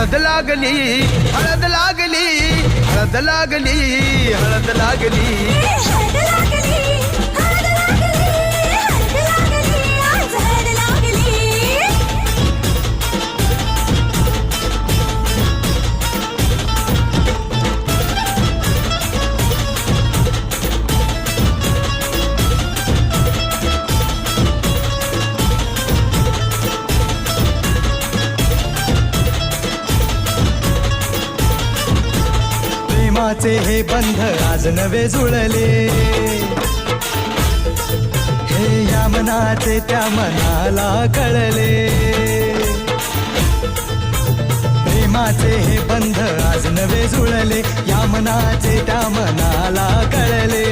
हळद लागली हळद लागली हळद लागली हळद लागली हळद लागली, हळद लागली, हळद लागली, आज हळद लागली. प्रेमाचे हे बंध आज नवे जुळले, हे या मनाचे त्या मनाला कळले. प्रेमाचे हे बंध आज नवे जुळले, या मनाचे त्या मनाला कळले.